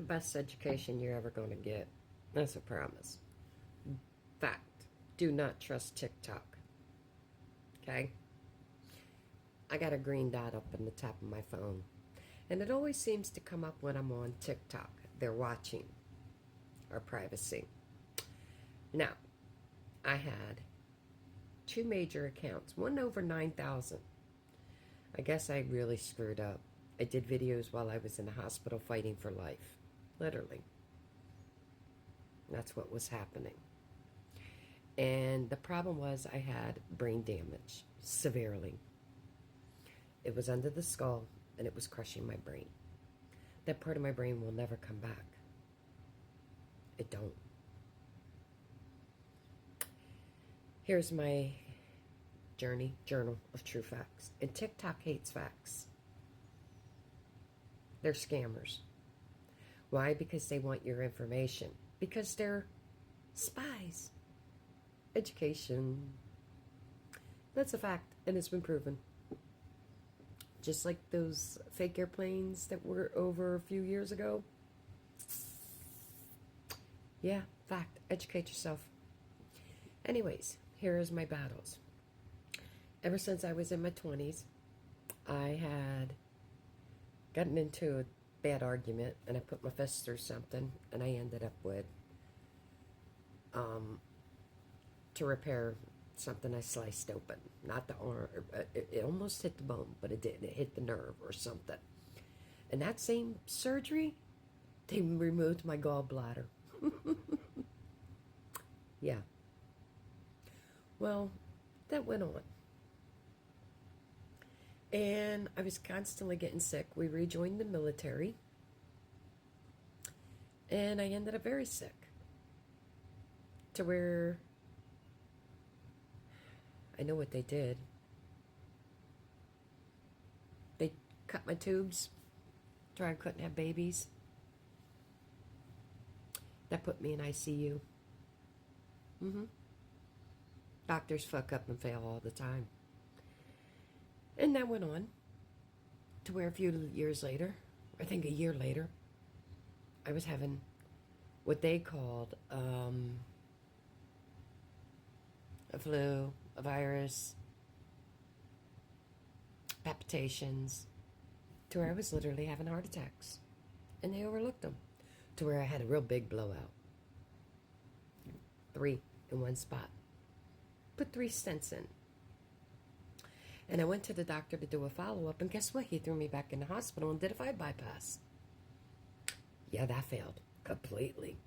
the best education you're ever going to get. That's a promise. Fact, do not trust TikTok. Okay? I got a green dot up in the top of my phone. And it always seems to come up when I'm on TikTok. They're watching our privacy. Now, I had two major accounts, one over 9,000. I guess I really screwed up. I did videos while I was in the hospital fighting for life. Literally. That's what was happening. And the problem was I had brain damage, severely. It was under the skull, and it was crushing my brain. That part of my brain will never come back. It don't. Here's my journal of true facts. And TikTok hates facts. They're scammers. Why? Because they want your information. Because they're spies. Education. That's a fact, and it's been proven. Just like those fake airplanes that were over a few years ago. Yeah, fact. Educate yourself. Anyways, here is my battles. Ever since I was in my 20s, I had gotten into a bad argument, and I put my fist through something, and I ended up with to repair something I sliced open. Not the arm. It almost hit the bone, but it didn't. It hit the nerve or something. And that same surgery, they removed my gallbladder. Yeah. Well, that went on. And I was constantly getting sick. We rejoined the military. And I ended up very sick. To where I know what they did. They cut my tubes. So I couldn't have babies. That put me in ICU. Doctors fuck up and fail all the time. And that went on to where a few years later, I think a year later, I was having what they called a flu, a virus, palpitations, to where I was literally having heart attacks. And they overlooked them. To where I had a real big blowout. 3 in one spot. Put 3 stents in. And I went to the doctor to do a follow-up, and guess what? He threw me back in the hospital and did a 5 bypass. Yeah, that failed completely.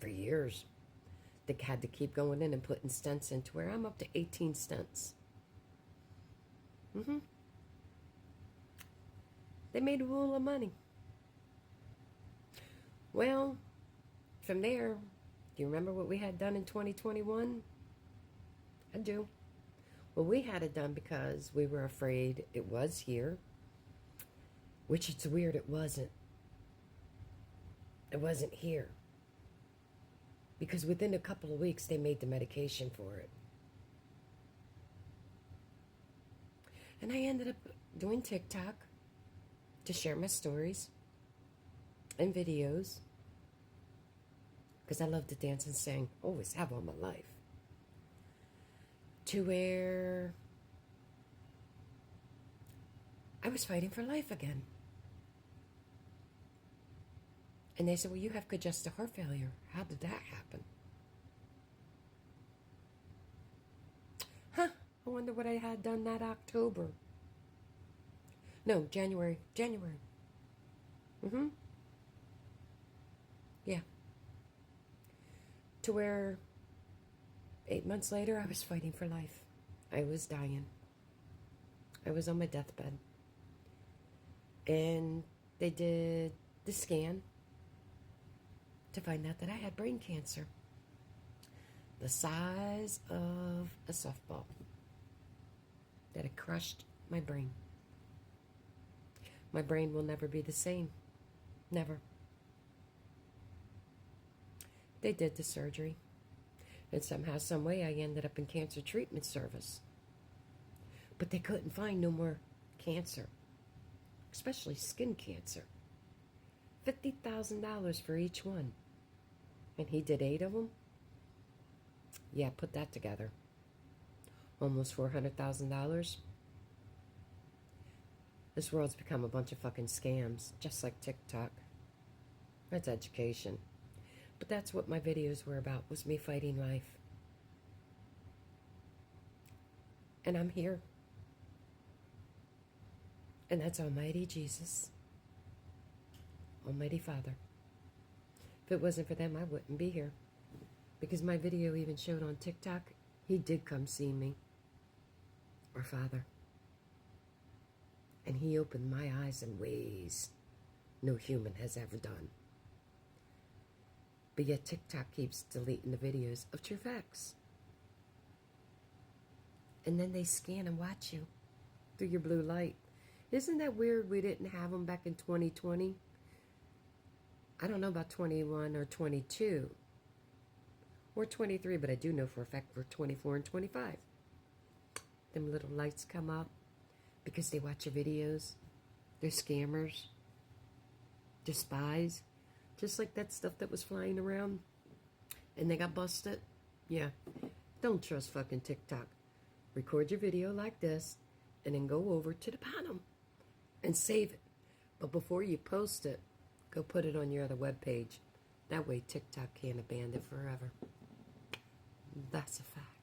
For years. They had to keep going in and putting stents in to where I'm up to 18 stents. They made a rule of money. Well, from there, do you remember what we had done in 2021? I do. Well, we had it done because we were afraid it was here. Which it's weird, it wasn't. It wasn't here. Because within a couple of weeks, they made the medication for it. And I ended up doing TikTok to share my stories and videos. Because I love to dance and sing. Always have all my life. To where I was fighting for life again. And they said, well, you have congestive heart failure. How did that happen? I wonder what I had done that October. No, January. Yeah. To where 8 months later, I was fighting for life. I was dying. I was on my deathbed. And they did the scan to find out that I had brain cancer. The size of a softball. That had crushed my brain. My brain will never be the same. Never. They did the surgery. And somehow, some way, I ended up in cancer treatment service. But they couldn't find no more cancer. Especially skin cancer. $50,000 for each one. And he did 8 of them? Yeah, put that together. Almost $400,000. This world's become a bunch of fucking scams, just like TikTok. That's education. But that's what my videos were about, was me fighting life. And I'm here. And that's Almighty Jesus. Almighty Father. If it wasn't for them, I wouldn't be here. Because my video even showed on TikTok, he did come see me. Our Father. And he opened my eyes in ways no human has ever done. But yet TikTok keeps deleting the videos of true facts. And then they scan and watch you through your blue light. Isn't that weird we didn't have them back in 2020? I don't know about 21 or 22 or 23, but I do know for a fact for 24 and 25. Them little lights come up because they watch your videos. They're scammers. They're spies. Just like that stuff that was flying around and they got busted. Yeah. Don't trust fucking TikTok. Record your video like this and then go over to the bottom and save it. But before you post it, go put it on your other webpage. That way TikTok can't abandon it forever. That's a fact.